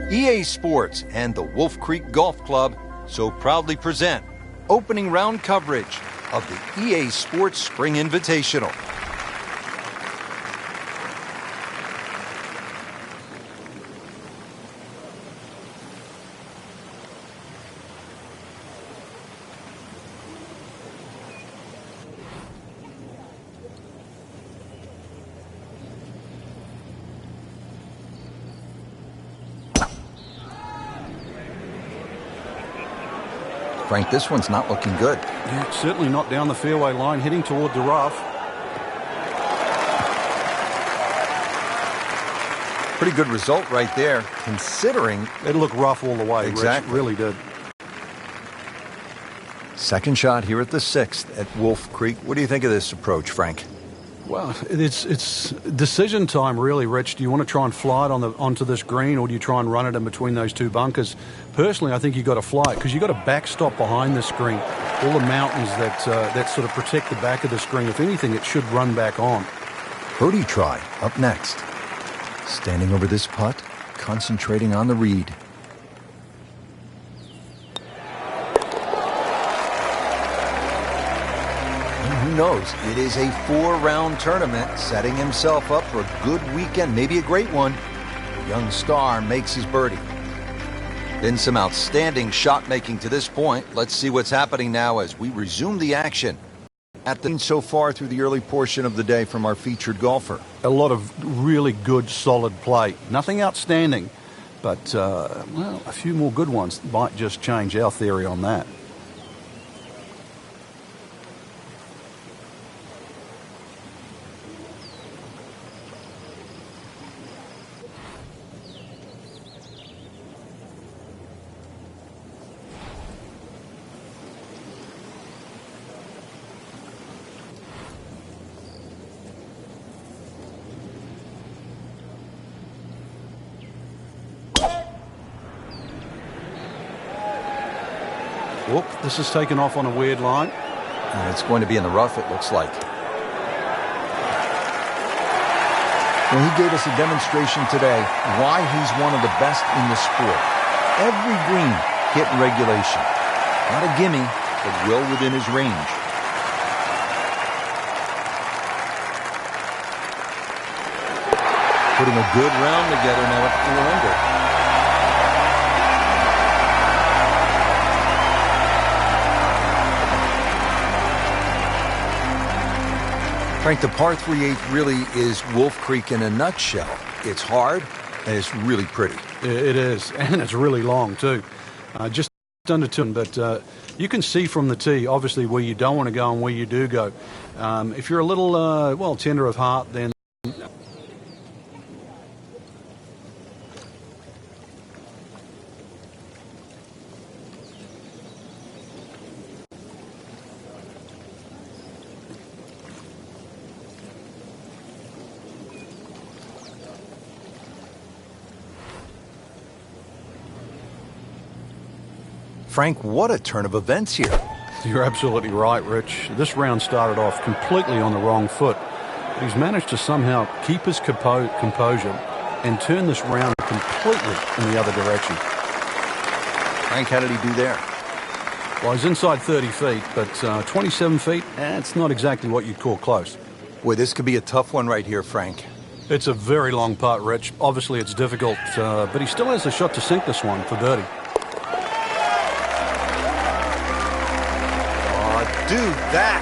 EA Sports and the Wolf Creek Golf Club so proudly present opening round coverage of the EA Sports Spring Invitational. Frank, this one's not looking good. Yeah, certainly not down the fairway line, heading toward the rough. Pretty good result right there, considering... It looked rough all the way, exactly. Rich, really did. Second shot here at the 6th at Wolf Creek. What do you think of this approach, Frank? Well, it's decision time, really, Rich. Do you want to try and fly it onto this green, or do you try and run it in between those two bunkers? Personally, I think you've got to fly it, because you've got a backstop behind the screen. All the mountains that sort of protect the back of the screen. If anything, it should run back on. Birdie try up next. Standing over this putt, concentrating on the read. Who knows? It is a 4-round tournament, setting himself up for a good weekend, maybe a great one. The young star makes his birdie. Been some outstanding shot making to this point. Let's see what's happening now as we resume the action at the so far through the early portion of the day from our featured golfer. A lot of really good, solid play. Nothing outstanding, but well, a few more good ones might just change our theory on that. Whoop, this is taken off on a weird line. And it's going to be in the rough, it looks like. Well, he gave us a demonstration today why he's one of the best in the sport. Every green hit in regulation. Not a gimme, but well within his range. Putting a good round together now at 4 under. Frank, the par 3/8 really is Wolf Creek in a nutshell. It's hard, and it's really pretty. It is, and it's really long, too. Just under 2, but you can see from the tee, obviously, where you don't want to go and where you do go. If you're a little, well, tender of heart, then... Frank, what a turn of events here. You're absolutely right, Rich. This round started off completely on the wrong foot. But he's managed to somehow keep his composure and turn this round completely in the other direction. Frank, how did he do there? Well, he's inside 30 feet, but 27 feet, it's not exactly what you'd call close. Boy, this could be a tough one right here, Frank. It's a very long putt, Rich. Obviously, it's difficult, but he still has a shot to sink this one for birdie. Do that.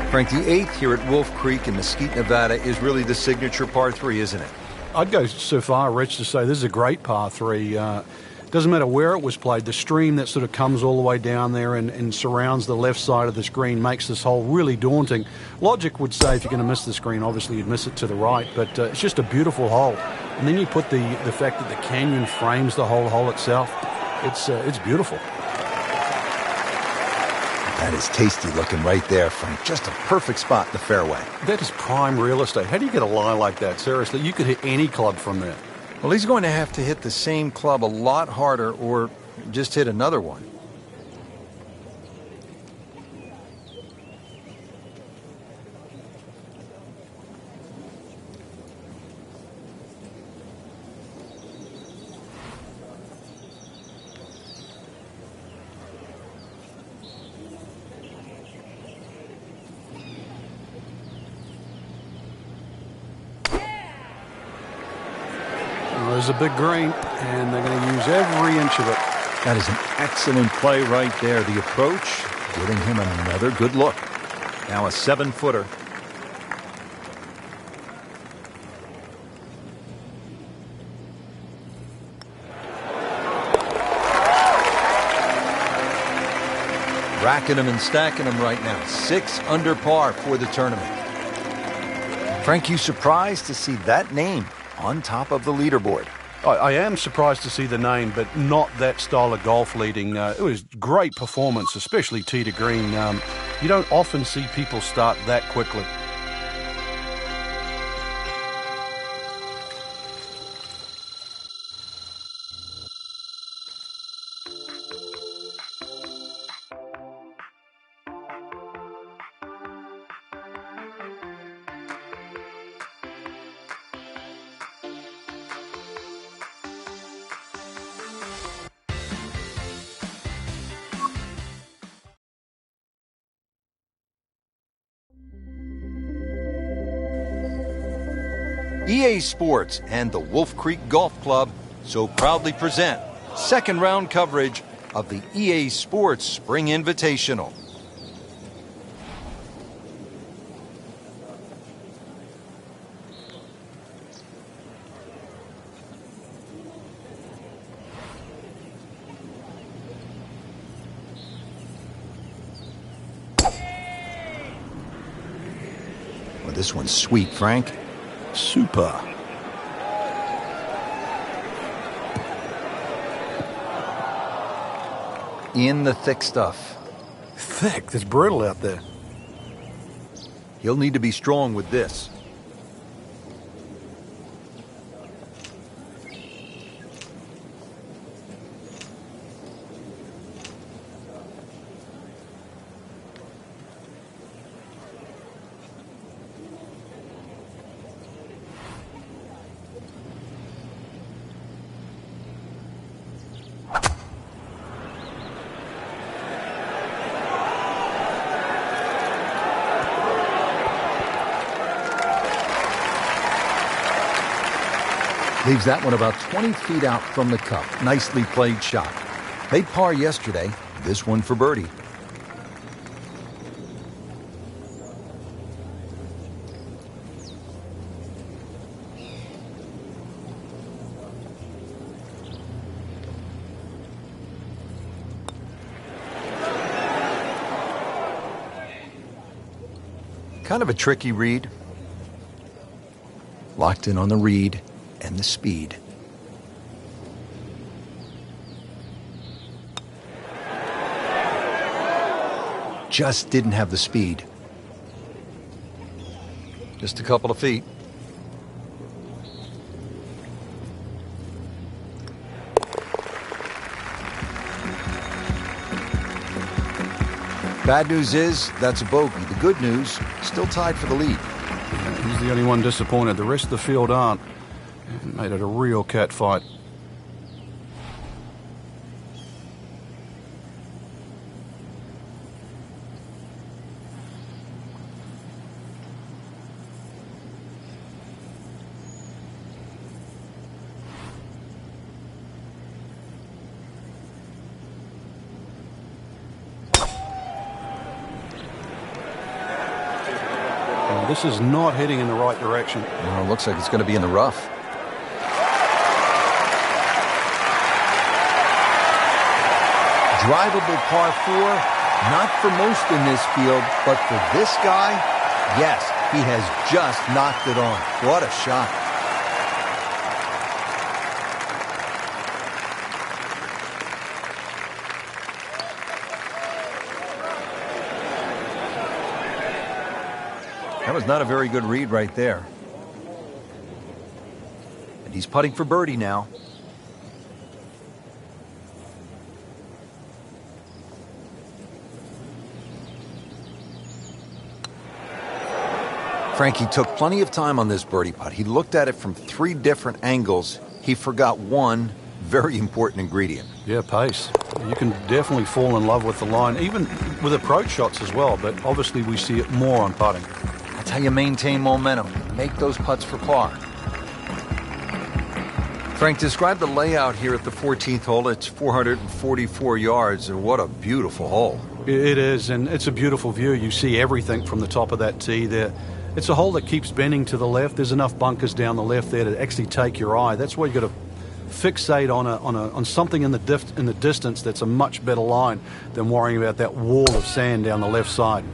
Frank, the 8th here at Wolf Creek in Mesquite, Nevada is really the signature par 3, isn't it? I'd go so far, Rich, to say this is a great par 3. Doesn't matter where it was played. The stream that sort of comes all the way down there and surrounds the left side of this green makes this hole really daunting. Logic would say if you're going to miss this green, obviously you'd miss it to the right, but it's just a beautiful hole. And then you put the fact that the canyon frames the whole hole itself. It's beautiful. That is tasty looking right there, Frank. Just a perfect spot in the fairway. That is prime real estate. How do you get a lie like that? Seriously, you could hit any club from there. Well, he's going to have to hit the same club a lot harder or just hit another one. there's a big green, and they're going to use every inch of it. That is an excellent play right there. The approach, giving him another good look. Now a 7-footer. Racking them and stacking them right now. 6 under par for the tournament. Frank, you surprised to see that name on top of the leaderboard? I am surprised to see the name, but not that style of golf leading. It was great performance, especially tee to green. You don't often see people start that quickly. EA Sports and the Wolf Creek Golf Club so proudly present second round coverage of the EA Sports Spring Invitational. Well, this one's sweet, Frank. Super. In the thick stuff. Thick? It's brutal out there. He'll need to be strong with this. Leaves that one about 20 feet out from the cup. Nicely played shot. Made par yesterday. This one for birdie. Kind of a tricky read. Locked in on the read and the speed. Just didn't have the speed. Just a couple of feet. Bad news is, that's a bogey. The good news, still tied for the lead. He's the only one disappointed. The rest of the field aren't. Made it a real cat fight. This is not heading in the right direction. Well, it looks like it's going to be in the rough. Drivable par 4, not for most in this field, but for this guy, yes, he has just knocked it on. What a shot. That was not a very good read right there. And he's putting for birdie now. Frankie took plenty of time on this birdie putt. He looked at it from 3 different angles. He forgot one very important ingredient. Yeah, pace. You can definitely fall in love with the line, even with approach shots as well, but obviously we see it more on putting. That's how you maintain momentum. Make those putts for par. Frank, describe the layout here at the 14th hole. It's 444 yards, and what a beautiful hole. It is, and it's a beautiful view. You see everything from the top of that tee there. It's a hole that keeps bending to the left. There's enough bunkers down the left there to actually take your eye. That's why you've got to fixate on something in the distance that's a much better line than worrying about that wall of sand down the left side.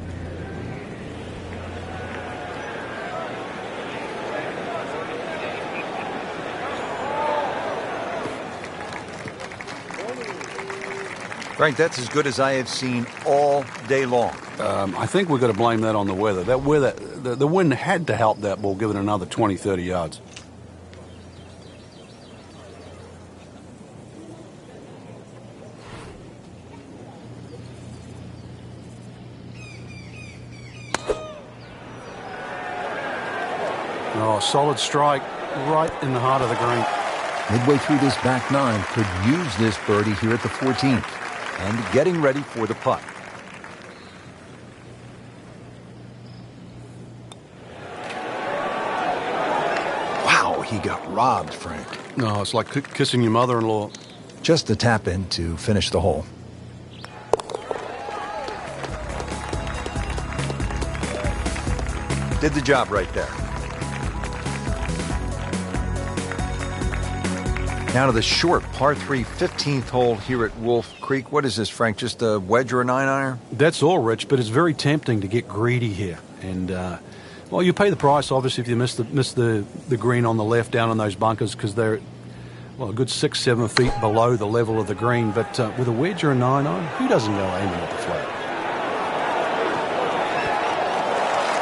Frank, that's as good as I have seen all day long. I think we've got to blame that on the weather. The wind had to help that ball give it another 20, 30 yards. Oh, solid strike right in the heart of the green. Midway through this back nine, could use this birdie here at the 14th. And getting ready for the putt. Wow, he got robbed, Frank. No, it's like kissing your mother-in-law. Just a tap in to finish the hole. Did the job right there. Now to the short par 3 15th hole here at Wolf Creek. What is this, Frank? Just a wedge or a 9-iron? That's all, Rich, but it's very tempting to get greedy here. And, well, you pay the price, obviously, if you miss the green on the left down in those bunkers because they're, well, a good 6-7 feet below the level of the green. But with a wedge or a 9-iron, who doesn't go aiming at the flag?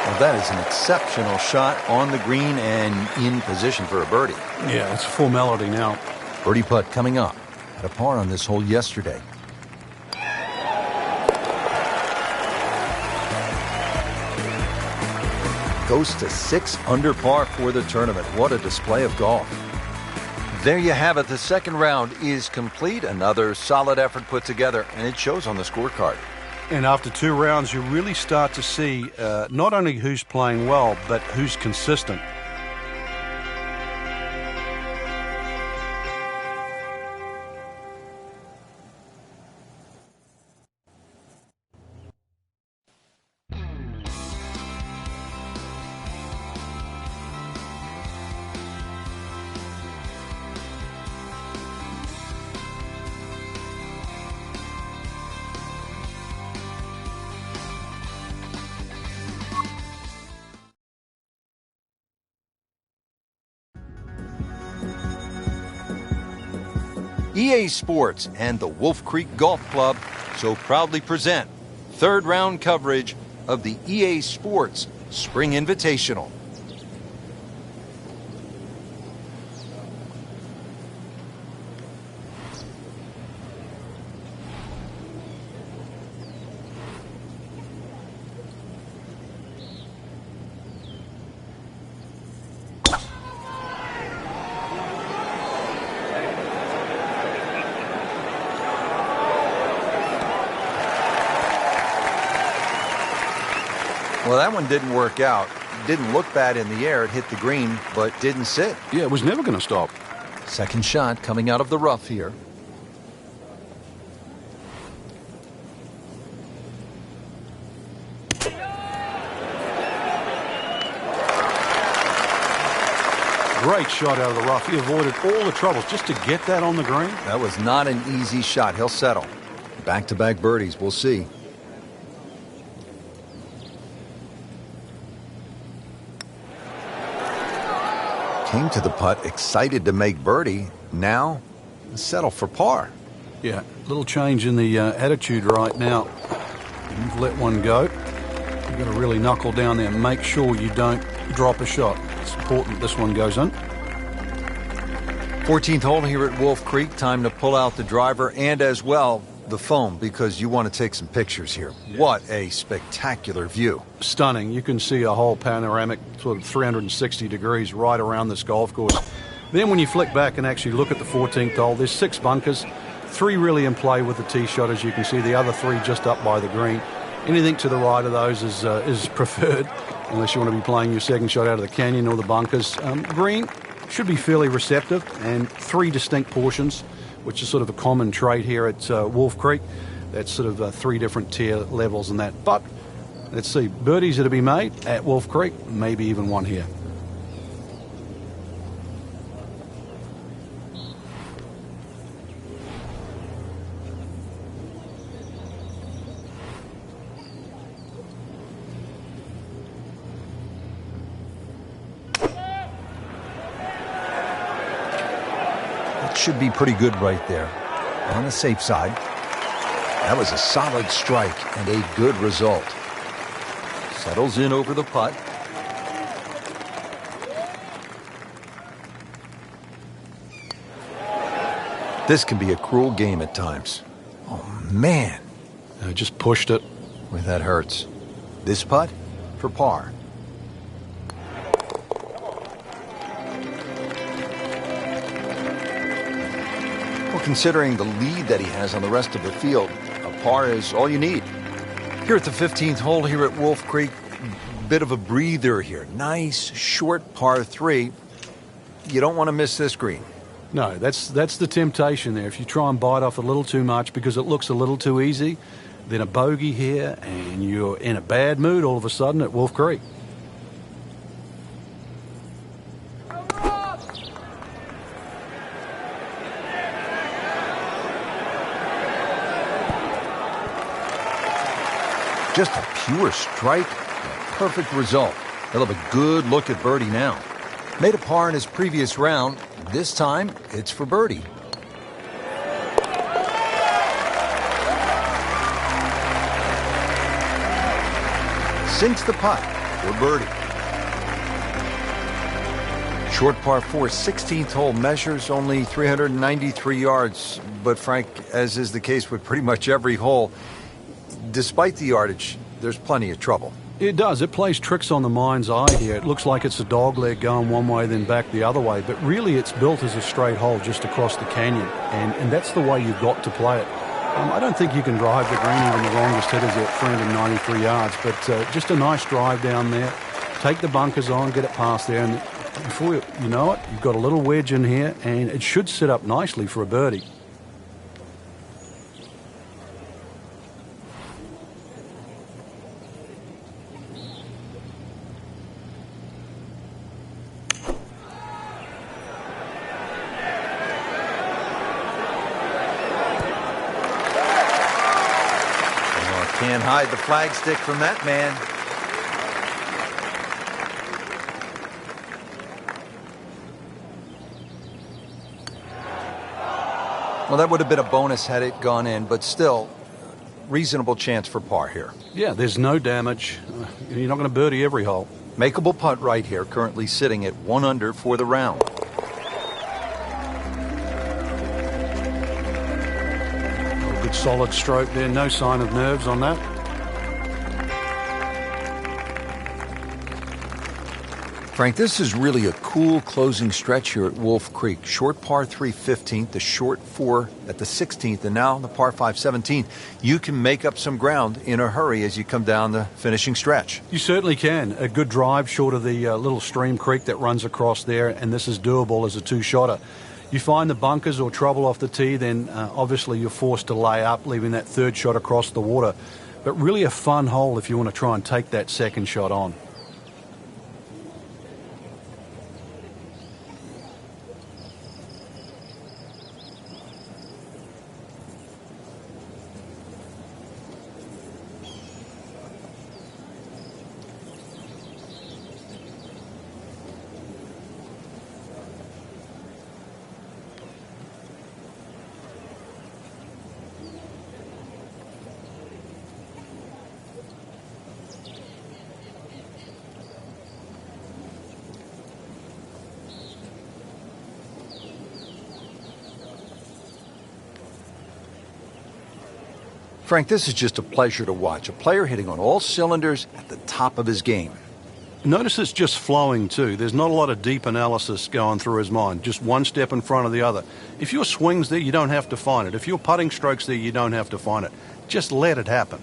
Well, that is an exceptional shot on the green and in position for a birdie. Yeah, it's a formality now. Birdie putt coming up. Had a par on this hole yesterday. Goes to 6 under par for the tournament. What a display of golf. There you have it. The second round is complete. Another solid effort put together, and it shows on the scorecard. And after 2 rounds, you really start to see not only who's playing well, but who's consistent. EA Sports and the Wolf Creek Golf Club so proudly present third round coverage of the EA Sports Spring Invitational. Well, that one didn't work out. It didn't look bad in the air. It hit the green, but didn't sit. Yeah, it was never going to stop. Second shot coming out of the rough here. Great shot out of the rough. He avoided all the troubles just to get that on the green. That was not an easy shot. He'll settle. Back-to-back birdies. We'll see. Came to the putt, excited to make birdie. Now, settle for par. Yeah, little change in the attitude right now. You've let one go. You've got to really knuckle down there and make sure you don't drop a shot. It's important this one goes in. 14th hole here at Wolf Creek. Time to pull out the driver and as well the phone because you want to take some pictures here. Yeah. What a spectacular view. Stunning. You can see a whole panoramic sort of 360 degrees right around this golf course. Then when you flick back and actually look at the 14th hole, there's 6 bunkers, 3 really in play with the tee shot, as you can see. The other 3 just up by the green. Anything to the right of those is preferred, unless you want to be playing your second shot out of the canyon or the bunkers. Green, should be fairly receptive, and 3 distinct portions, which is sort of a common trait here at Wolf Creek. That's sort of 3 different tier levels and that. But let's see, birdies are to be made at Wolf Creek, maybe even one here. Should be pretty good right there. On the safe side. That was a solid strike and a good result. Settles in over the putt. This can be a cruel game at times. Oh, man. I just pushed it. Boy, that hurts. This putt for par. Considering the lead that he has on the rest of the field, a par is all you need. Here at the 15th hole here at Wolf Creek, bit of a breather here. Nice, short par 3. You don't want to miss this green. No, that's the temptation there. If you try and bite off a little too much because it looks a little too easy, then a bogey here and you're in a bad mood all of a sudden at Wolf Creek. Just a pure strike, a perfect result. He'll have a good look at birdie now. Made a par in his previous round. This time, it's for birdie. Sinks the putt for birdie. Short par 4, 16th hole, measures only 393 yards. But Frank, as is the case with pretty much every hole, despite the yardage, there's plenty of trouble. It does. It plays tricks on the mind's eye here. It looks like it's a dog leg going one way, then back the other way. But really, it's built as a straight hole just across the canyon. And that's the way you've got to play it. I don't think you can drive the green, even the longest hitters at 393 yards. But just a nice drive down there. Take the bunkers on, get it past there. And before you know it, you've got a little wedge in here. And it should sit up nicely for a birdie. Can't hide the flagstick from that man. Well, that would have been a bonus had it gone in, but still, reasonable chance for par here. Yeah, there's no damage. You're not going to birdie every hole. Makeable putt right here, currently sitting at 1 under for the round. Good solid stroke there, no sign of nerves on that. Frank, this is really a cool closing stretch here at Wolf Creek. Short par 3 15th, the short 4 at the 16th, and now the par 5 17th. You can make up some ground in a hurry as you come down the finishing stretch. You certainly can. A good drive short of the little stream creek that runs across there, and this is doable as a 2-shotter. You find the bunkers or trouble off the tee, then obviously you're forced to lay up, leaving that 3rd shot across the water. But really a fun hole if you want to try and take that 2nd shot on. Frank, this is just a pleasure to watch. A player hitting on all cylinders at the top of his game. Notice it's just flowing too. There's not a lot of deep analysis going through his mind. Just one step in front of the other. If your swing's there, you don't have to find it. If your putting stroke's there, you don't have to find it. Just let it happen.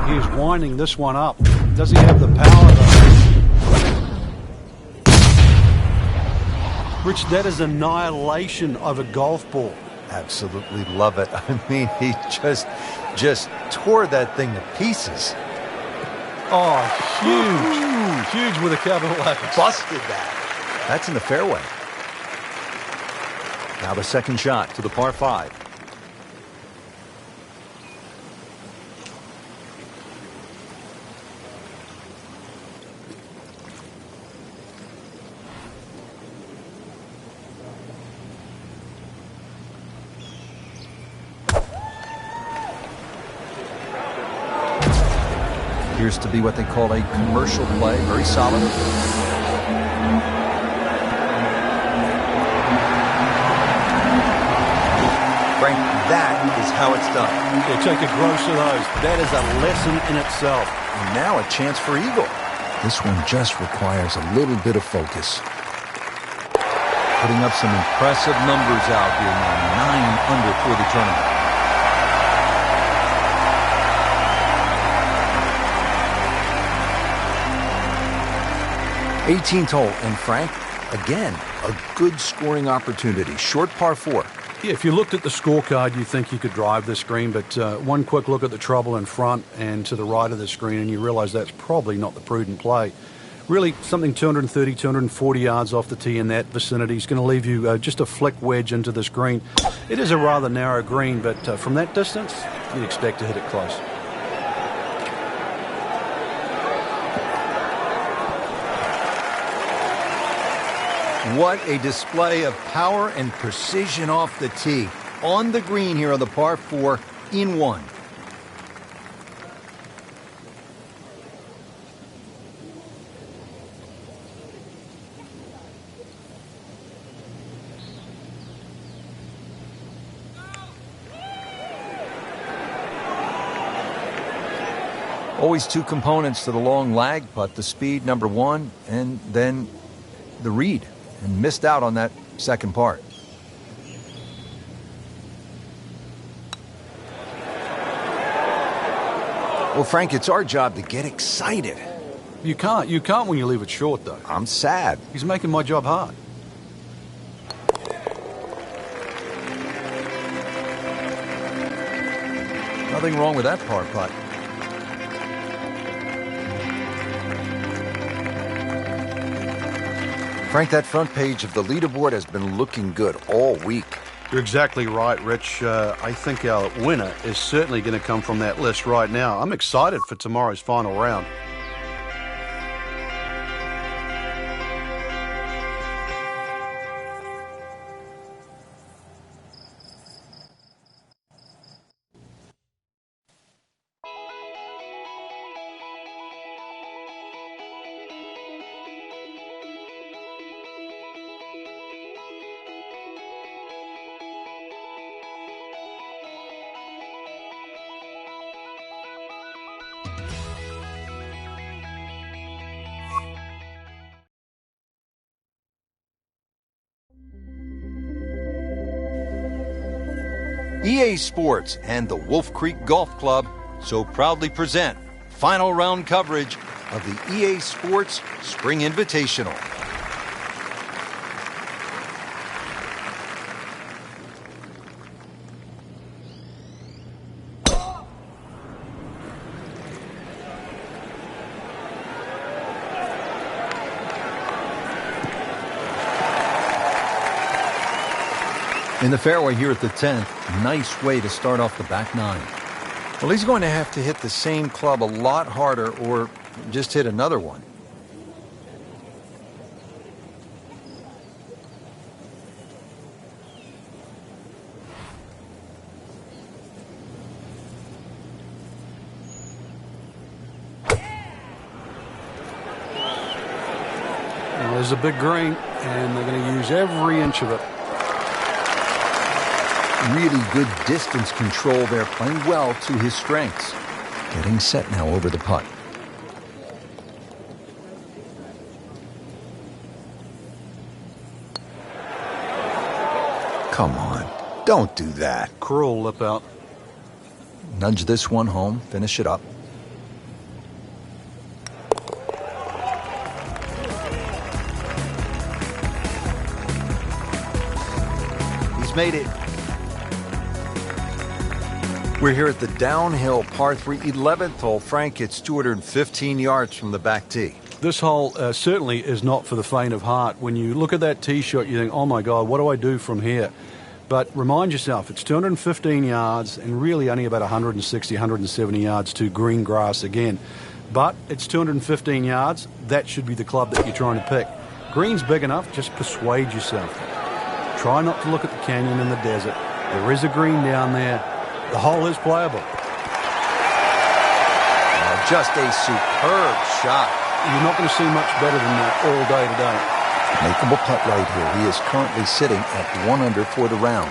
He is winding this one up. Does he have the power, though? Rich, that is annihilation of a golf ball. Absolutely love it. I mean, he just tore that thing to pieces. Oh, huge. Huge with a capital H. Busted that. That's in the fairway. Now the second shot to the par 5. Appears to be what they call a commercial play. Very solid. Frank, that is how it's done. We'll take a gross of those. That is a lesson in itself. And now a chance for eagle. This one just requires a little bit of focus. Putting up some impressive numbers out here now. 9 under for the tournament. 18th hole, and Frank, again, a good scoring opportunity. Short par 4. Yeah, if you looked at the scorecard, you think you could drive this green, but one quick look at the trouble in front and to the right of the screen, and you realize that's probably not the prudent play. Really, something 230, 240 yards off the tee in that vicinity is going to leave you just a flick wedge into this green. It is a rather narrow green, but from that distance, you'd expect to hit it close. What a display of power and precision off the tee. On the green here on the par 4 in 1. Always two components to the long lag putt, the speed, number 1, and then the read. And missed out on that second part. Well, Frank, it's our job to get excited. You can't when you leave it short, though. I'm sad. He's making my job hard. Nothing wrong with that par putt. Frank, that front page of the leaderboard has been looking good all week. You're exactly right, Rich. I think our winner is certainly going to come from that list right now. I'm excited for tomorrow's final round. EA Sports and the Wolf Creek Golf Club so proudly present final round coverage of the EA Sports Spring Invitational. In the fairway here at the 10th, nice way to start off the back 9. Well, he's going to have to hit the same club a lot harder or just hit another one. Well, there's a big green, and they're going to use every inch of it. Really good distance control there, playing well to his strengths. Getting set now over the putt. Come on, don't do that. Cruel lip out. Nudge this one home, finish it up. made it. We're here at the downhill par 3 11th hole. Frank, it's 215 yards from the back tee. This hole certainly is not for the faint of heart. When you look at that tee shot, you think, oh my God, what do I do from here? But remind yourself, it's 215 yards and really only about 160, 170 yards to green grass again. But it's 215 yards. That should be the club that you're trying to pick. Green's big enough, just persuade yourself. Try not to look at the canyon in the desert. There is a green down there. The hole is playable. Just a superb shot. You're not going to see much better than that all day today. Makeable putt right here. He is currently sitting at 1 under for the round.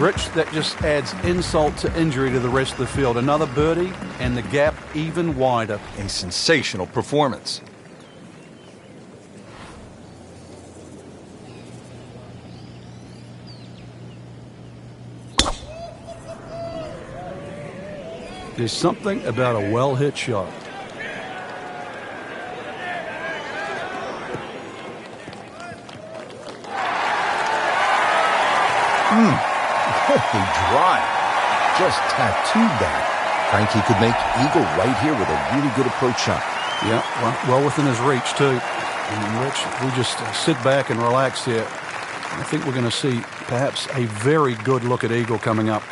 Rich, that just adds insult to injury to the rest of the field. Another birdie and the gap even wider. A sensational performance. There's something about a well-hit shot. Holy drive. Just tattooed that. Frankie could make eagle right here with a really good approach shot. Yeah, well within his reach, too. And Rich, if we just sit back and relax here, I think we're going to see perhaps a very good look at eagle coming up.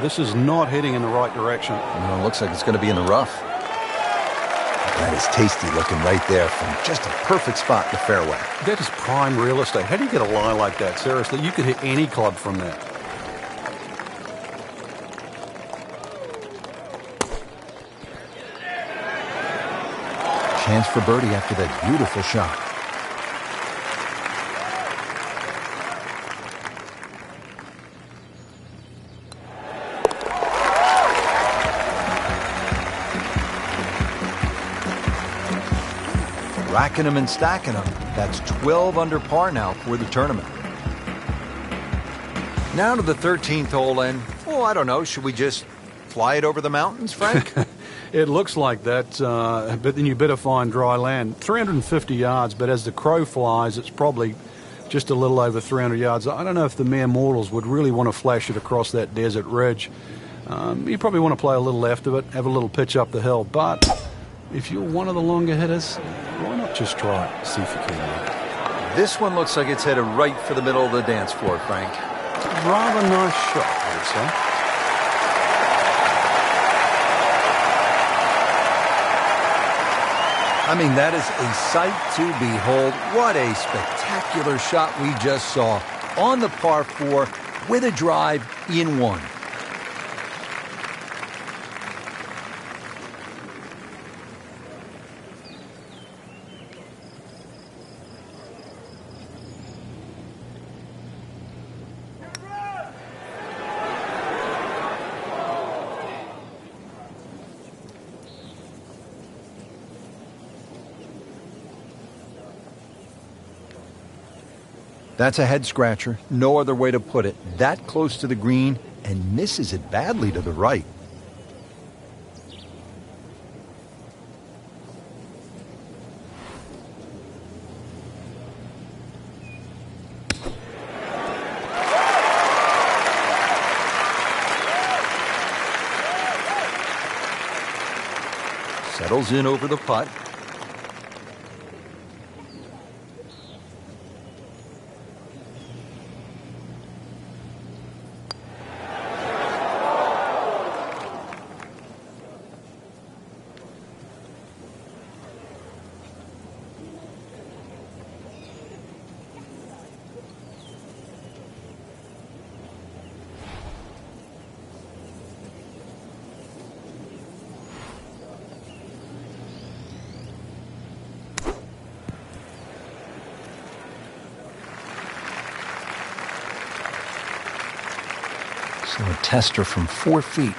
This is not heading in the right direction. No, it looks like it's going to be in the rough. That is tasty looking right there from just a perfect spot in the fairway. That is prime real estate. How do you get a lie like that? Seriously, you could hit any club from that. Chance for birdie after that beautiful shot. Racking them and stacking them. That's 12 under par now for the tournament. Now to the 13th hole, and, oh, I don't know, should we just fly it over the mountains, Frank? It looks like that, but then you better find dry land. 350 yards, but as the crow flies, it's probably just a little over 300 yards. I don't know if the mere mortals would really want to flash it across that desert ridge. You probably want to play a little left of it, have a little pitch up the hill, but if you're one of the longer hitters, why not just try it, see if you can. This one looks like it's headed right for the middle of the dance floor, Frank. Rather nice shot, I would say. I mean, that is a sight to behold. What a spectacular shot we just saw on the par 4 with a drive in one. That's a head scratcher. No other way to put it. That close to the green and misses it badly to the right. Settles in over the putt. So a tester from 4 feet.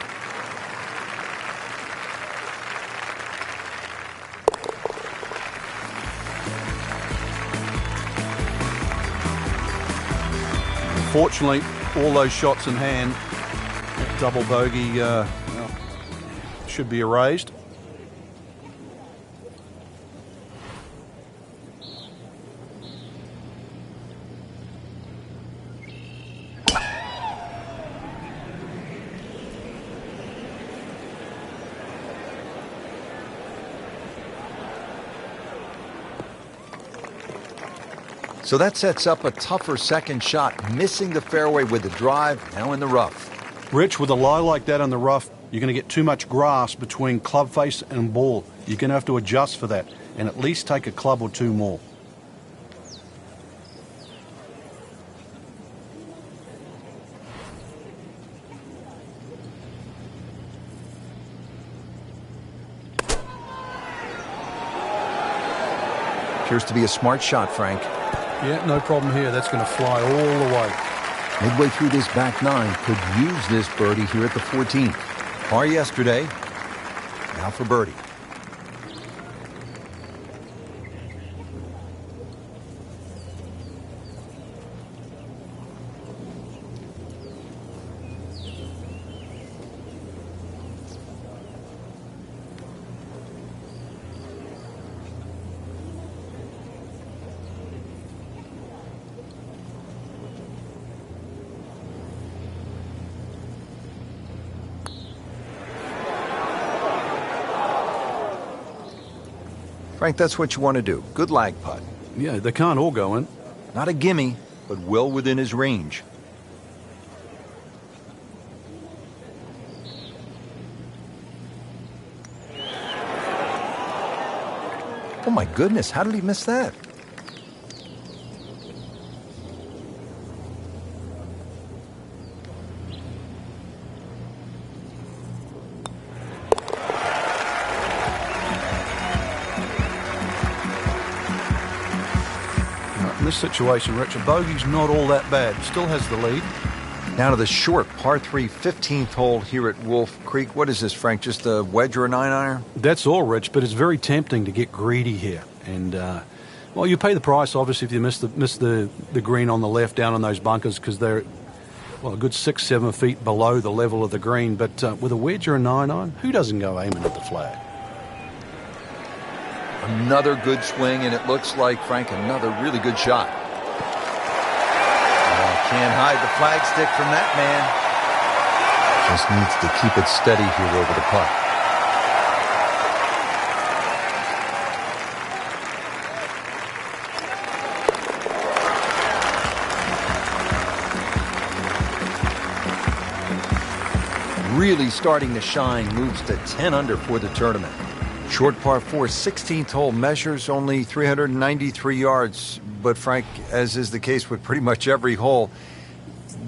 Unfortunately, all those shots in hand, that double bogey should be erased. So that sets up a tougher second shot, missing the fairway with the drive, now in the rough. Rich, with a lie like that on the rough, you're going to get too much grass between club face and ball. You're going to have to adjust for that and at least take a club or two more. Appears to be a smart shot, Frank. Yeah, no problem here. That's going to fly all the way. Midway through this back nine, could use this birdie here at the 14th. Par yesterday, now for birdie. Frank, that's what you want to do. Good lag putt. Yeah, they can't all go in. Not a gimme, but well within his range. Oh my goodness, how did he miss that? In this situation, Rich, a bogey's not all that bad. Still has the lead. Now to the short par 3 15th hole here at Wolf Creek. What is this, Frank? Just a wedge or a 9-iron? That's all, Rich, but it's very tempting to get greedy here. And, well, you pay the price, obviously, if you miss the green on the left down on those bunkers because they're, well, a good 6-7 feet below the level of the green. But with a wedge or a 9-iron, who doesn't go aiming at the flag? Another good swing, and it looks like, Frank, another really good shot. Can't hide the flagstick from that man. Just needs to keep it steady here over the putt. Really starting to shine, moves to 10 under for the tournament. Short par 4 16th hole measures only 393 yards. But Frank, as is the case with pretty much every hole,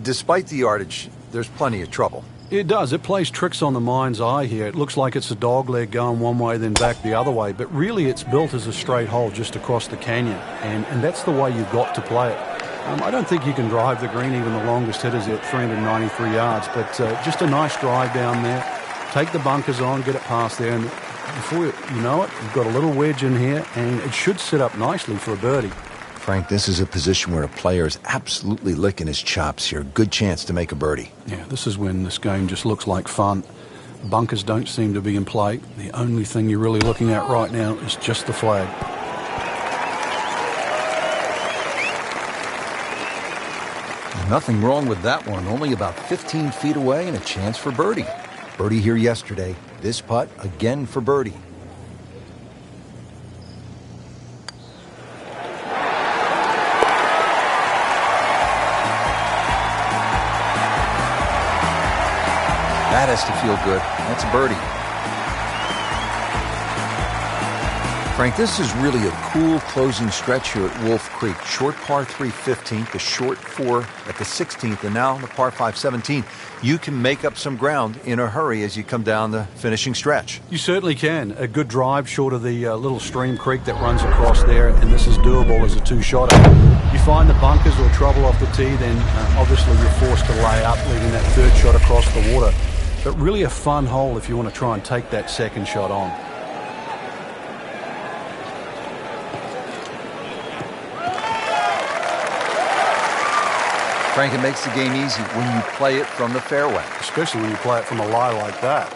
despite the yardage, there's plenty of trouble. It does. It plays tricks on the mind's eye here. It looks like it's a dog leg going one way, then back the other way. But really, it's built as a straight hole just across the canyon. And that's the way you've got to play it. I don't think you can drive the green, even the longest hitters at 393 yards. But just a nice drive down there. Take the bunkers on, get it past there. And before you know it, you've got a little wedge in here. And it should sit up nicely for a birdie. Frank, this is a position where a player is absolutely licking his chops here. Good chance to make a birdie. Yeah, this is when this game just looks like fun. Bunkers don't seem to be in play. The only thing you're really looking at right now is just the flag. Nothing wrong with that one. Only about 15 feet away and a chance for birdie. Birdie here yesterday. This putt again for birdie. That has to feel good. That's a birdie. Frank, this is really a cool closing stretch here at Wolf Creek. Short par 3 15th, the short 4 at the 16th, and now the par 5 17th. You can make up some ground in a hurry as you come down the finishing stretch. You certainly can. A good drive short of the little stream creek that runs across there, and this is doable as a two-shotter. You find the bunkers or trouble off the tee, then obviously you're forced to lay up, leaving that third shot across the water. But really a fun hole if you want to try and take that second shot on. Frank, it makes the game easy when you play it from the fairway. Especially when you play it from a lie like that.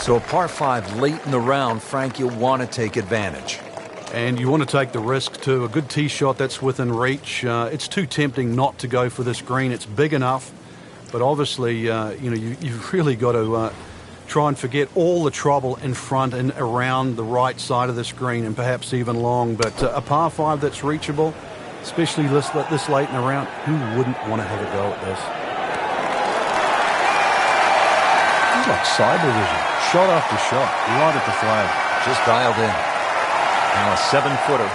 So a par 5 late in the round, Frank, you'll want to take advantage. And you want to take the risk, too. A good tee shot that's within reach. It's too tempting not to go for this green. It's big enough. But obviously, you've really got to try and forget all the trouble in front and around the right side of this green and perhaps even long. But a par 5 that's reachable, especially this late in the round, who wouldn't want to have a go at this? It's like cyber vision. Shot after shot, right at the flag. Just dialed in. Now a 7-footer.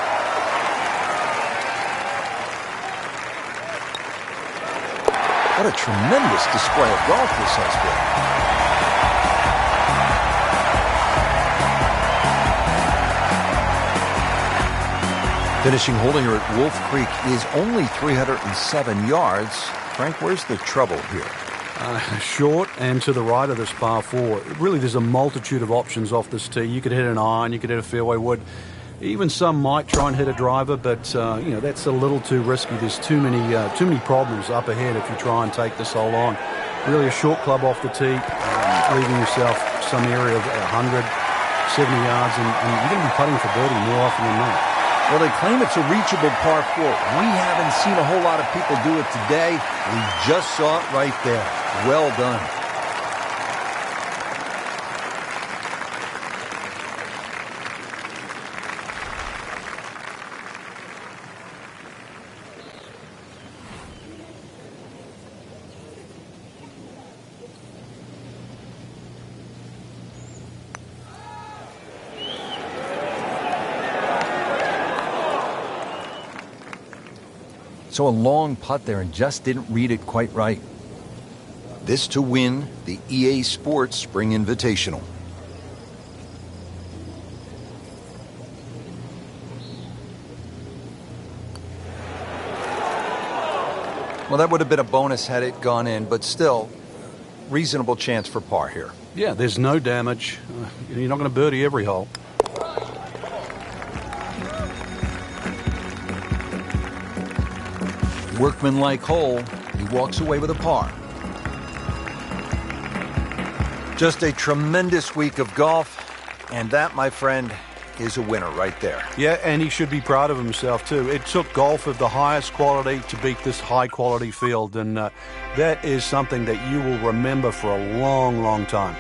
What a tremendous display of golf this has been. Finishing hole here at Wolf Creek is only 307 yards. Frank, where's the trouble here? Short and to the right of this par 4. Really, there's a multitude of options off this tee. You could hit an iron, you could hit a fairway wood. Even some might try and hit a driver, but that's a little too risky. There's too many problems up ahead if you try and take this hole on. Really, a short club off the tee, leaving yourself some area of 100, 70 yards, and you're going to be putting for birdie more often than not. Well, they claim it's a reachable par 4. We haven't seen a whole lot of people do it today. We just saw it right there. Well done. So a long putt there and just didn't read it quite right. This to win the EA Sports Spring Invitational. Well, that would have been a bonus had it gone in, but still, reasonable chance for par here. Yeah, there's no damage. You're not going to birdie every hole. Workmanlike hole. He walks away with a par. Just a tremendous week of golf, and that, my friend, is a winner right there. Yeah, and he should be proud of himself, too. It took golf of the highest quality to beat this high-quality field, and that is something that you will remember for a long, long time.